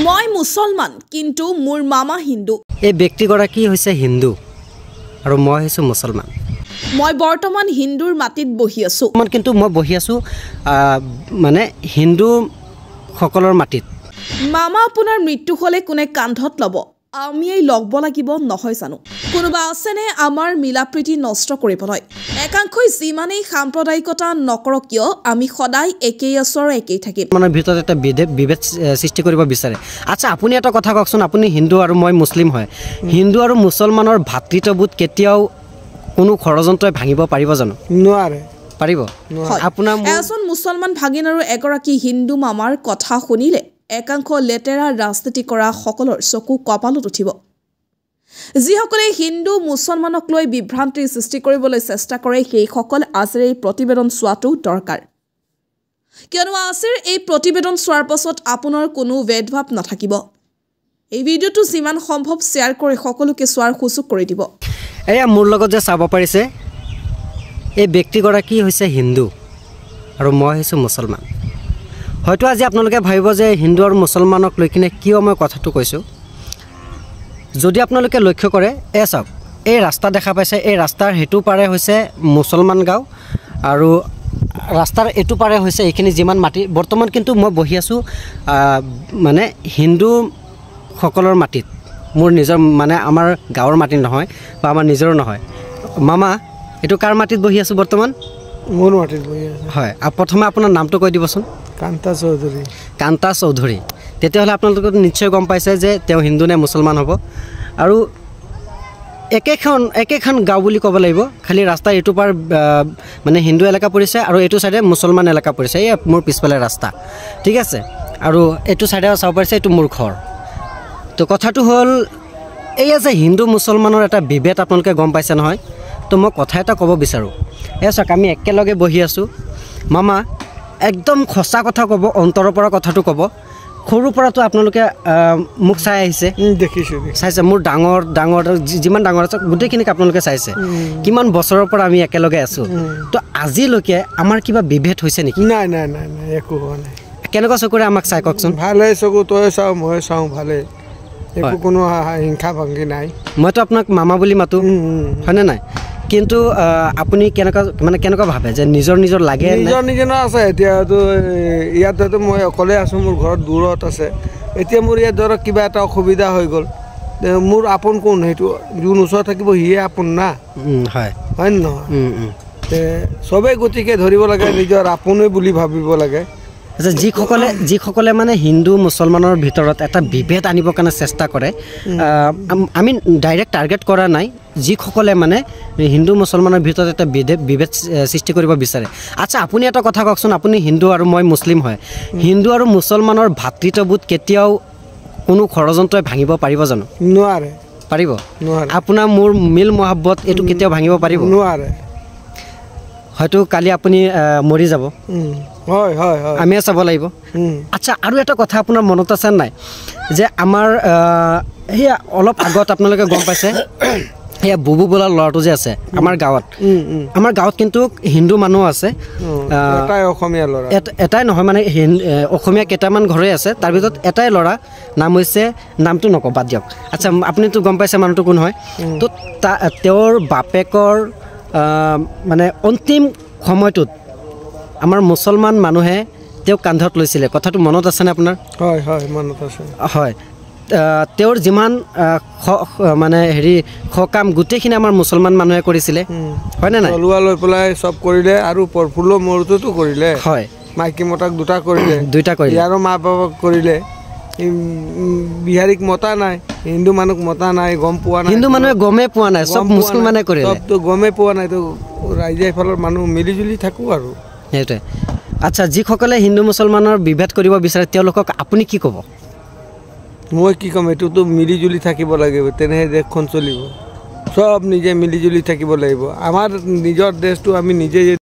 মই মুছলমান কিন্তু মোৰ মামা হিন্দু। এই ব্যক্তিগৰাকী হৈছে হিন্দু আৰু মই হৈছো মুছলমান। মই বৰ্তমান হিন্দুৰ মাটিত বহি আছো। কিন্তু মই বহি আছো মানে হিন্দু সকলৰ মাটিত। মামা আপোনাৰ মৃত্যু হলে কোনে কান্ধত লব? আমিয়েই লগব লাগিব নহয় জানো? কোনোবা আছেনে আমাৰ মিলাপ্ৰীতি নষ্ট কৰিবলৈ? একাংশই যিমানেই সাম্প্ৰদায়িকতা নকৰক কিয় আমি সদায় একেই আছো আৰু একেই থাকিম। মানে ভিতৰত এটা বিভেদ সৃষ্টি কৰিব বিচাৰে। আচ্ছা আপুনি এটা কথা কওকচোন, আপুনি হিন্দু আৰু মই মুছলিম হয়, হিন্দু আৰু মুছলমানৰ ভাতৃত্ববোধ কেতিয়াও কোনো ষড়যন্ত্ৰই ভাঙিব পাৰিব জানো? নোৱাৰে। পাৰিব? আপোনাৰ এজন মুছলমান ভাগিন আৰু এগৰাকী হিন্দু মামাৰ কথা শুনিলে একাংশ লেতেৰা ৰাজনীতি কৰা সকলৰ চকু কপালত উঠিব। যিসকলে হিন্দু মুছলমানক লৈ বিভ্ৰান্তিৰ সৃষ্টি কৰিবলৈ চেষ্টা কৰে সেইসকল আজিৰ এই প্ৰতিবেদন চোৱাটো দৰকাৰ। কিয়নো আজিৰ এই প্ৰতিবেদন চোৱাৰ পাছত আপোনাৰ কোনো ভেদভাৱ নাথাকিব। এই ভিডিঅ'টো যিমান সম্ভৱ শ্বেয়াৰ কৰি সকলোকে চোৱাৰ সুযোগ কৰি দিব। এয়া মোৰ লগত যে চাব পাৰিছে এই ব্যক্তিগৰাকী হৈছে হিন্দু আৰু মই হৈছোঁ মুছলমান। হয়তো আজি আপোনালোকে ভাবিব যে হিন্দু আৰু মুছলমানক লৈ কিনে কিয় মই কথাটো কৈছোঁ। যদি আপোনালোকে লক্ষ্য কৰে চাওক, এই ৰাস্তা দেখা পাইছে, এই ৰাস্তাৰ সেইটো পাৰে হৈছে মুছলমান গাঁও আৰু ৰাস্তাৰ এইটো পাৰে হৈছে এইখিনি যিমান মাটি। বৰ্তমান কিন্তু মই বহি আছোঁ মানে হিন্দু সকলৰ মাটিত। মোৰ নিজৰ মানে আমাৰ গাঁৱৰ মাটি নহয় বা আমাৰ নিজৰো নহয়। মামা এইটো কাৰ মাটিত বহি আছোঁ বৰ্তমান? মোৰ মাটিত বহি আছোঁ। হয়, প্ৰথমে আপোনাৰ নামটো কৈ দিবচোন। কান্তা চৌধুৰী। কান্তা চৌধুৰী। তেতিয়াহ'লে আপোনালোকে নিশ্চয় গম পাইছে যে তেওঁ হিন্দু নে মুছলমান হ'ব। আৰু একেখন গাঁও বুলি ক'ব লাগিব, খালি ৰাস্তা এইটো পাৰ মানে হিন্দু এলেকা পৰিছে আৰু এইটো ছাইডে মুছলমান এলেকা পৰিছে। এই মোৰ পিছফালে ৰাস্তা, ঠিক আছে। আৰু এইটো ছাইডে চাব পাৰিছে এইটো মোৰ ঘৰ। তো কথাটো হ'ল এয়া যে হিন্দু মুছলমানৰ এটা বিভেদ আপোনালোকে গম পাইছে নহয়। তো মই কথা এটা ক'ব বিচাৰোঁ। চাওক আমি একেলগে বহি আছোঁ। মামা একদম সঁচা কথা ক'ব, অন্তৰৰ পৰা কথাটো ক'ব। সৰুৰ পৰাতো আপোনালোকে মোক চাই আহিছে, দেখিছোঁ, চাইছে মোৰ ডাঙৰ যিমান ডাঙৰ আছে গোটেইখিনিক আপোনালোকে চাইছে। কিমান বছৰৰ পৰা আমি একেলগে আছোঁ। তো আজিলৈকে আমাৰ কিবা বিভেদ হৈছে নেকি? নাই নাই নাই নাই, একো হোৱা নাই। কেনেকুৱা চকুৰে আমাক চাই কওকচোন। ভালেই চকু, তই চাওঁ মই চাওঁ, ভালেই, একো কোনো হিংসা ভংগী নাই। মইতো আপোনাক মামা বুলি মাতোঁ, হয়নে নাই? কিন্তু আপুনি কেনেকুৱা ভাবে যে নিজৰ লাগে? নিজৰ আছে। এতিয়াতো ইয়াতেতো মই অকলে আছোঁ, মোৰ ঘৰত দূৰত আছে। এতিয়া মোৰ ইয়াত ধৰক কিবা এটা অসুবিধা হৈ গ'ল, মোৰ আপোন কোন? সেইটো যোন ওচৰত থাকিব সিয়ে আপোন না, হয় নে নহয়? চবেই গতিকে ধৰিব লাগে নিজৰ আপোনেই বুলি ভাবিব লাগে। আচ্ছা, যিসকলে মানে হিন্দু মুছলমানৰ ভিতৰত এটা বিভেদ আনিবৰ কাৰণে চেষ্টা কৰে, আমি ডাইৰেক্ট টাৰ্গেট কৰা নাই, যিসকলে মানে হিন্দু মুছলমানৰ ভিতৰত এটা বিভেদ সৃষ্টি কৰিব বিচাৰে। আচ্ছা আপুনি এটা কথা কওকচোন, আপুনি হিন্দু আৰু মই মুছলিম হয়, হিন্দু আৰু মুছলমানৰ ভাতৃত্ববোধ কেতিয়াও কোনো ষড়যন্ত্ৰই ভাঙিব পাৰিব জানো? নোৱাৰে। পাৰিব? আপোনাৰ মোৰ মিল মহাব্বত এইটো কেতিয়াও ভাঙিব পাৰিব? নোৱাৰে। হয়তো কালি আপুনি মৰি যাব, হয় হয় হয়, আমিয়ে চাব লাগিব। আচ্ছা আৰু এটা কথা আপোনাৰ মনত আছে নাই যে আমাৰ সেয়া অলপ আগত আপোনালোকে গম পাইছে সেয়া বুবু বোলা ল'ৰাটো যে আছে আমাৰ গাঁৱত কিন্তু হিন্দু মানুহ আছে, অসমীয়া ল'ৰা এটাই নহয়, মানে অসমীয়া কেইটামান ঘৰে আছে, তাৰ ভিতৰত এটাই ল'ৰা নাম হৈছে, নামটো নকওঁ বাদ দিয়ক। আচ্ছা আপুনিতো গম পাইছে মানুহটো কোন হয়? তো তেওঁৰ বাপেকৰ মানে অন্তিম সময়টোত আমাৰ মুছলমান মানুহে তেওঁক কান্ধত লৈছিলে, কথাটো মনত আছেনে আপোনাৰ? হয় হয় মনত আছে। হয়, তেওঁৰ যিমান মানে সকাম গোটেইখিনি আমাৰ মুছলমান মানুহে কৰিছিলে, হয়নে নাই? লোৱা লৈ পেলাই চব কৰিলে আৰু প্ৰফুল্ল মৰুটোতো কৰিলে, হয়, মাইকী মতাক দুটা কৰিলে, ইয়াৰো মা বাপাক কৰিলে। বিহাৰীক মতা নাই, হিন্দু মানুহক মতা নাই, গম পোৱা নাই, হিন্দু মানুহে গমেই পোৱা নাই, চব মুছলমানে কৰিলে, চবতো গমেই পোৱা নাই। তো ৰাইজে এইফালৰ মানুহ মিলিজুলি থাকোঁ আৰু সেইটোৱে। আচ্ছা যিসকলে হিন্দু মুছলমানৰ বিভেদ কৰিব বিচাৰে তেওঁলোকক আপুনি কি ক'ব? মই কি ক'ম, এইটোতো মিলিজুলি থাকিব লাগিব, তেনেহে দেশখন চলিব। চব নিজে মিলিজুলি থাকিব লাগিব। আমাৰ নিজৰ দেশটো আমি নিজে